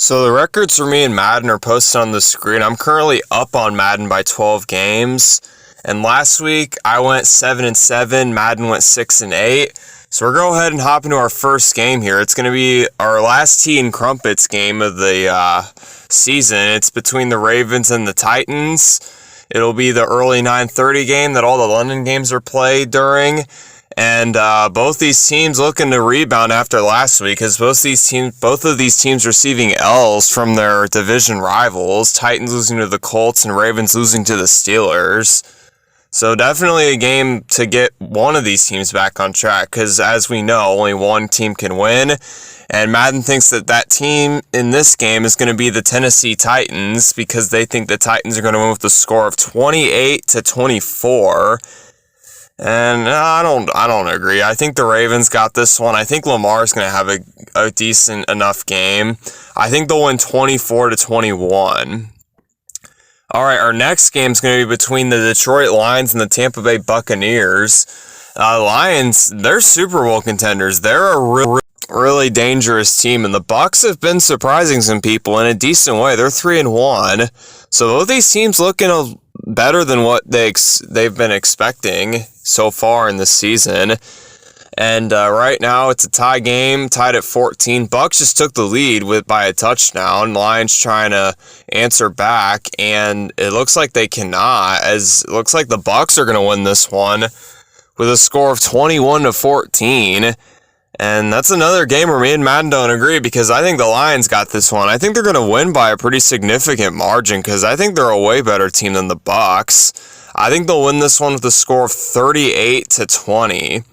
So the records for me and Madden are posted on the screen. I'm currently up on Madden by 12 games. And last week I went 7-7, Madden went 6-8. So we're going to go ahead and hop into our first game here. It's going to be our last tea and crumpets game of the season. It's between the Ravens and the Titans. It'll be the early 9:30 game that all the London games are played during. And both these teams looking to rebound after last week, because both of these teams receiving L's from their division rivals. Titans losing to the Colts and Ravens losing to the Steelers. So definitely a game to get one of these teams back on track, because as we know, only one team can win. And Madden thinks that team in this game is going to be the Tennessee Titans, because they think the Titans are going to win with a score of 28-24. And I don't agree. I think the Ravens got this one. I think Lamar's going to have a decent enough game. I think they'll win 24-21. All right, our next game is going to be between the Detroit Lions and the Tampa Bay Buccaneers. Lions, they're Super Bowl contenders. They're a really dangerous team, and the Bucs have been surprising some people in a decent way. They're 3-1. So both these teams looking better than what they've been expecting so far in this season. And right now it's a tie game, tied at 14. Bucs just took the lead by a touchdown. Lions trying to answer back, and it looks like they cannot, as it looks like the Bucs are going to win this one with a score of 21-14. And that's another game where me and Madden don't agree, because I think the Lions got this one. I think they're going to win by a pretty significant margin, because I think they're a way better team than the Bucs. I think they'll win this one with a score of 38-20.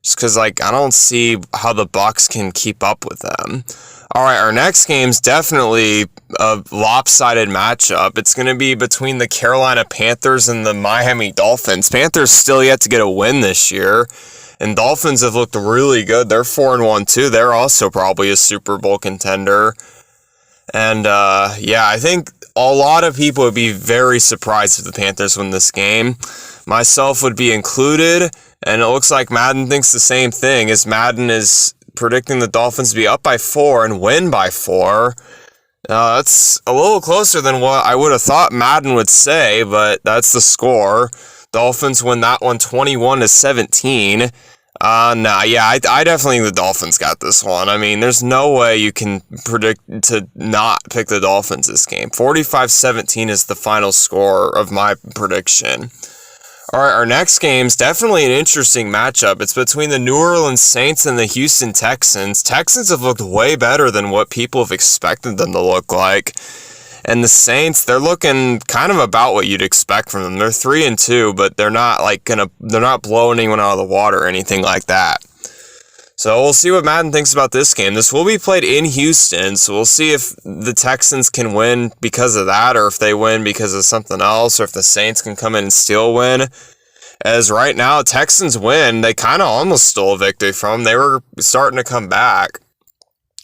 Just because, I don't see how the Bucs can keep up with them. All right, our next game's definitely a lopsided matchup. It's going to be between the Carolina Panthers and the Miami Dolphins. Panthers still yet to get a win this year. And Dolphins have looked really good. They're 4-1 too. They're also probably a Super Bowl contender. And I think a lot of people would be very surprised if the Panthers win this game. Myself would be included. And it looks like Madden thinks the same thing, as Madden is predicting the Dolphins to be up by 4 and win by 4. That's a little closer than what I would have thought Madden would say, but that's the score. Dolphins win that one 21-17. I definitely think the Dolphins got this one. I mean, there's no way you can predict to not pick the Dolphins this game. 45-17 is the final score of my prediction. All right, our next game's definitely an interesting matchup. It's between the New Orleans Saints and the Houston Texans. Texans have looked way better than what people have expected them to look like. And the Saints, they're looking kind of about what you'd expect from them. They're 3-2, but they're not they're not blowing anyone out of the water or anything like that. So we'll see what Madden thinks about this game. This will be played in Houston, so we'll see if the Texans can win because of that, or if they win because of something else, or if the Saints can come in and still win. As right now, Texans win, they kind of almost stole a victory from them. They were starting to come back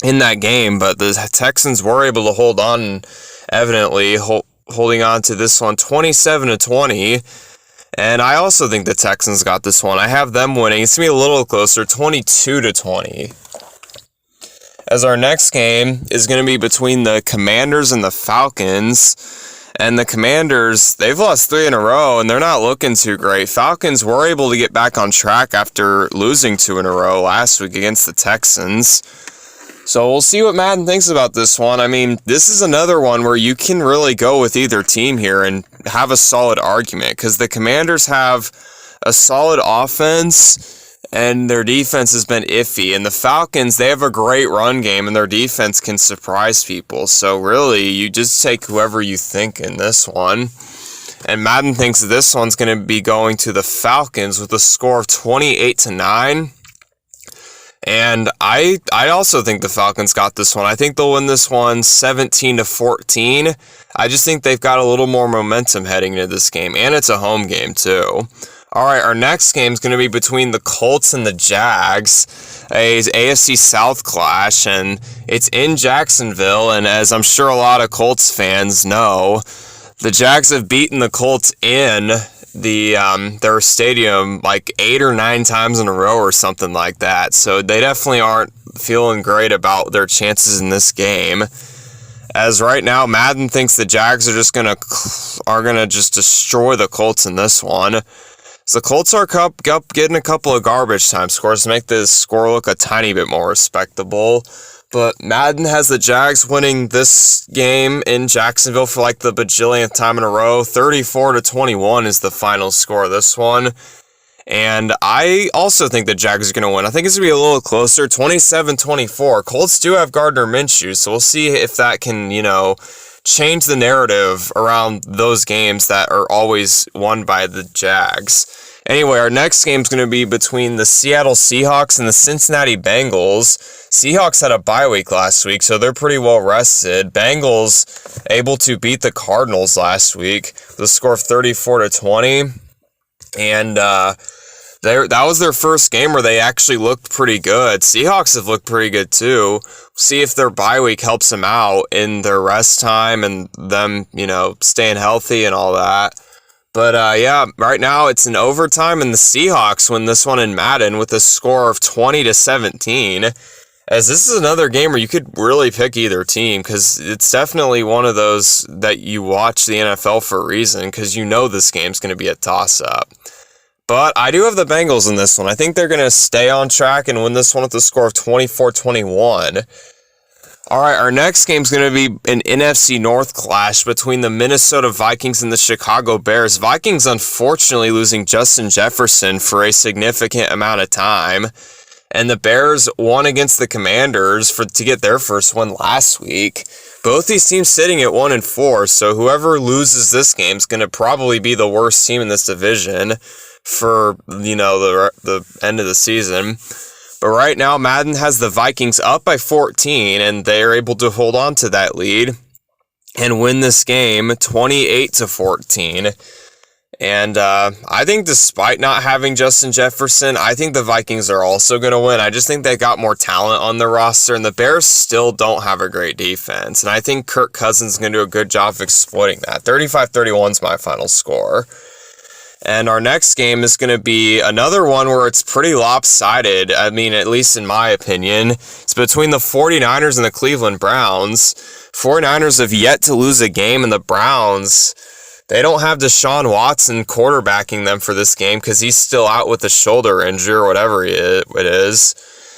in that game, but the Texans were able to hold on, evidently holding on to this one 27-20. And I also think the Texans got this one. I have them winning. It's going to be a little closer, 22-20. As our next game is going to be between the Commanders and the Falcons. And the Commanders, they've lost 3 in a row, and they're not looking too great. Falcons were able to get back on track after losing 2 in a row last week against the Texans. So we'll see what Madden thinks about this one. I mean, this is another one where you can really go with either team here and have a solid argument, because the Commanders have a solid offense and their defense has been iffy. And the Falcons, they have a great run game and their defense can surprise people. So really, you just take whoever you think in this one. And Madden thinks this one's going to be going to the Falcons with a score of 28-9. And I also think the Falcons got this one. I think they'll win this one 17-14. I just think they've got a little more momentum heading into this game, and it's a home game too. All right, our next game is going to be between the Colts and the Jags, a AFC South clash, and it's in Jacksonville. And as I'm sure a lot of Colts fans know, the Jags have beaten the Colts in their stadium like 8 or 9 times in a row or something like that. So they definitely aren't feeling great about their chances in this game. As right now, Madden thinks the Jags are gonna just destroy the Colts in this one. So the Colts are getting a couple of garbage time scores to make this score look a tiny bit more respectable. But Madden has the Jags winning this game in Jacksonville for like the bajillionth time in a row. 34-21 is the final score of this one. And I also think the Jags are going to win. I think it's going to be a little closer, 27-24. Colts do have Gardner Minshew, so we'll see if that can, change the narrative around those games that are always won by the Jags. Anyway, our next game is going to be between the Seattle Seahawks and the Cincinnati Bengals. Seahawks had a bye week last week, so they're pretty well rested. Bengals able to beat the Cardinals last week with a score of 34-20. And that was their first game where they actually looked pretty good. Seahawks have looked pretty good too. See if their bye week helps them out in their rest time and them, staying healthy and all that. But right now it's in overtime, and the Seahawks win this one in Madden with a score of 20-17. As this is another game where you could really pick either team, because it's definitely one of those that you watch the NFL for a reason, because this game's going to be a toss-up. But I do have the Bengals in this one. I think they're going to stay on track and win this one with a score of 24-21. All right, our next game is going to be an NFC North clash between the Minnesota Vikings and the Chicago Bears. Vikings, unfortunately, losing Justin Jefferson for a significant amount of time. And the Bears won against the Commanders to get their first win last week. Both these teams sitting at 1-4, so whoever loses this game is going to probably be the worst team in this division for, the end of the season. But right now, Madden has the Vikings up by 14, and they are able to hold on to that lead and win this game 28-14. And I think despite not having Justin Jefferson, I think the Vikings are also going to win. I just think they got more talent on their roster, and the Bears still don't have a great defense. And I think Kirk Cousins is going to do a good job of exploiting that. 35-31 is my final score. And our next game is going to be another one where it's pretty lopsided. I mean, at least in my opinion. It's between the 49ers and the Cleveland Browns. 49ers have yet to lose a game, and the Browns, they don't have Deshaun Watson quarterbacking them for this game because he's still out with a shoulder injury or whatever it is.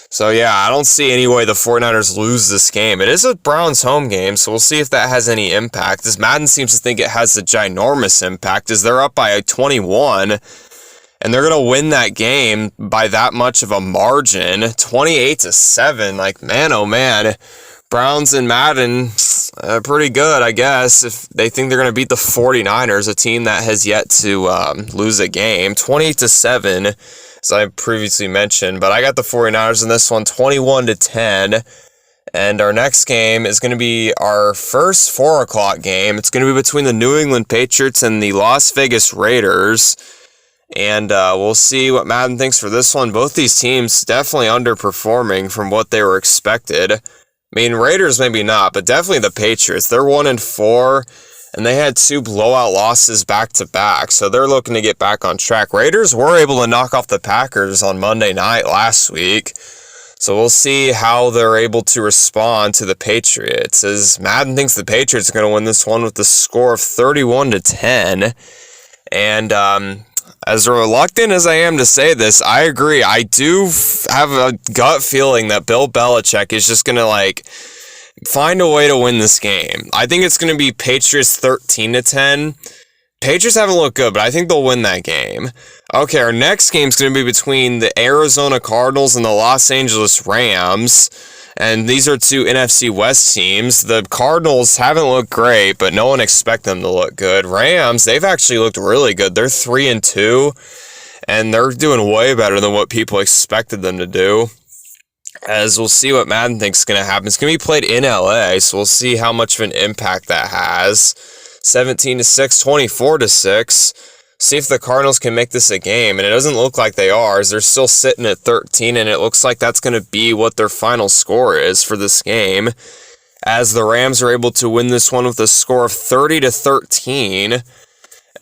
So yeah, I don't see any way the 49ers lose this game. It is a Browns home game, so we'll see if that has any impact. As Madden seems to think it has a ginormous impact, as they're up by 21, and they're going to win that game by that much of a margin, 28-7. Like, man, oh man, Browns and Madden, pretty good, I guess, if they think they're going to beat the 49ers, a team that has yet to lose a game, 20-7. As I previously mentioned, but I got the 49ers in this one, 21-10. And our next game is going to be our first 4 o'clock game. It's going to be between the New England Patriots and the Las Vegas Raiders. And we'll see what Madden thinks for this one. Both these teams definitely underperforming from what they were expected. I mean, Raiders maybe not, but definitely the Patriots. They're 1-4. And they had 2 blowout losses back-to-back, so they're looking to get back on track. Raiders were able to knock off the Packers on Monday night last week, so we'll see how they're able to respond to the Patriots. As Madden thinks the Patriots are going to win this one with a score of 31-10. And as reluctant as I am to say this, I agree. I do have a gut feeling that Bill Belichick is just going to, find a way to win this game. I think it's going to be Patriots 13-10. Patriots haven't looked good, but I think they'll win that game. Okay, our next game is going to be between the Arizona Cardinals and the Los Angeles Rams. And these are 2 NFC West teams. The Cardinals haven't looked great, but no one expects them to look good. Rams, they've actually looked really good. They're 3-2, and they're doing way better than what people expected them to do. As we'll see what Madden thinks is going to happen. It's going to be played in LA, so we'll see how much of an impact that has. 17-6, 24-6. See if the Cardinals can make this a game, and it doesn't look like they are, as they're still sitting at 13, and it looks like that's going to be what their final score is for this game, as the Rams are able to win this one with a score of 30-13.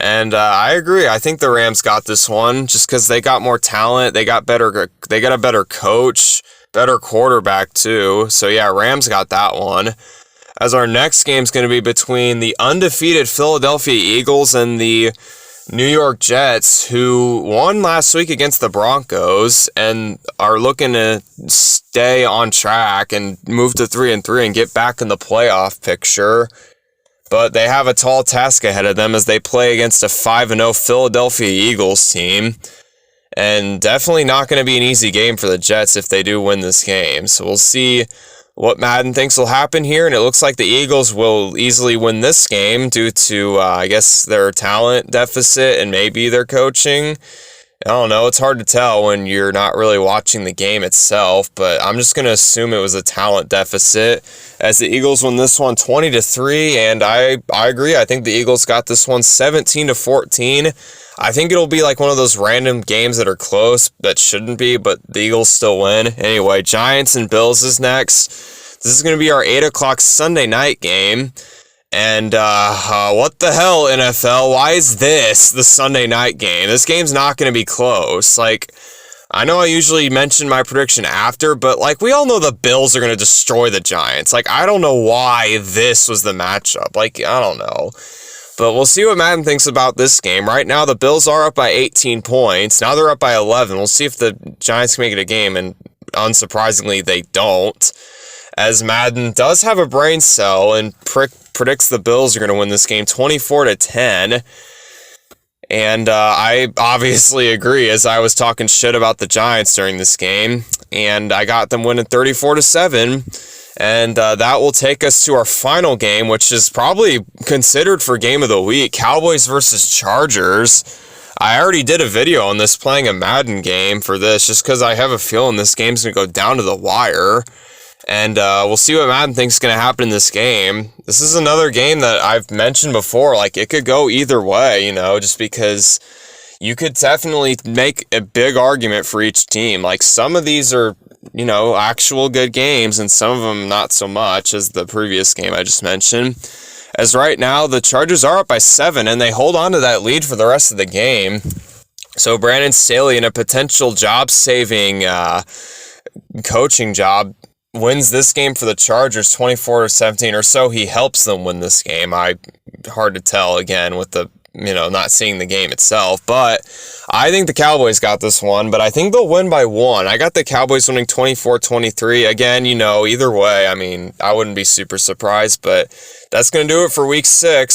And I agree. I think the Rams got this one just because they got more talent. They got a better coach. Better quarterback, too. So, yeah, Rams got that one. as our next game is going to be between the undefeated Philadelphia Eagles and the New York Jets, who won last week against the Broncos and are looking to stay on track and move to 3-3 and get back in the playoff picture. But they have a tall task ahead of them as they play against a 5-0 Philadelphia Eagles team. And definitely not going to be an easy game for the Jets if they do win this game. So we'll see what Madden thinks will happen here. And it looks like the Eagles will easily win this game due to, I guess, their talent deficit and maybe their coaching. I don't know. It's hard to tell when you're not really watching the game itself. But I'm just going to assume it was a talent deficit as the Eagles win this one 20-3. And I agree. I think the Eagles got this one 17-14. I think it'll be like one of those random games that are close that shouldn't be, but the Eagles still win. Anyway, Giants and Bills is next. This is going to be our 8 o'clock Sunday night game. And what the hell, NFL? Why is this the Sunday night game? This game's not going to be close. Like, I know I usually mention my prediction after, but like we all know the Bills are going to destroy the Giants. Like, I don't know why this was the matchup. Like, I don't know. But we'll see what Madden thinks about this game. Right now, the Bills are up by 18 points. Now they're up by 11. We'll see if the Giants can make it a game, and unsurprisingly, they don't. As Madden does have a brain cell and predicts the Bills are going to win this game 24-10. And I obviously agree, as I was talking shit about the Giants during this game. And I got them winning 34-7. And that will take us to our final game, which is probably considered for game of the week, Cowboys versus Chargers. I already did a video on this, playing a Madden game for this, just because I have a feeling this game's going to go down to the wire. And we'll see what Madden thinks is going to happen in this game. This is another game that I've mentioned before, like it could go either way, just because you could definitely make a big argument for each team. Like some of these are, actual good games, and some of them not so much as the previous game I just mentioned. As right now, the Chargers are up by 7, and they hold on to that lead for the rest of the game. So Brandon Staley, in a potential job-saving coaching job, wins this game for the Chargers 24-17, or so he helps them win this game. Hard to tell, again, with the not seeing the game itself, but I think the Cowboys got this one, but I think they'll win by 1. I got the Cowboys winning 24-23. Again, either way, I wouldn't be super surprised, but that's going to do it for week 6.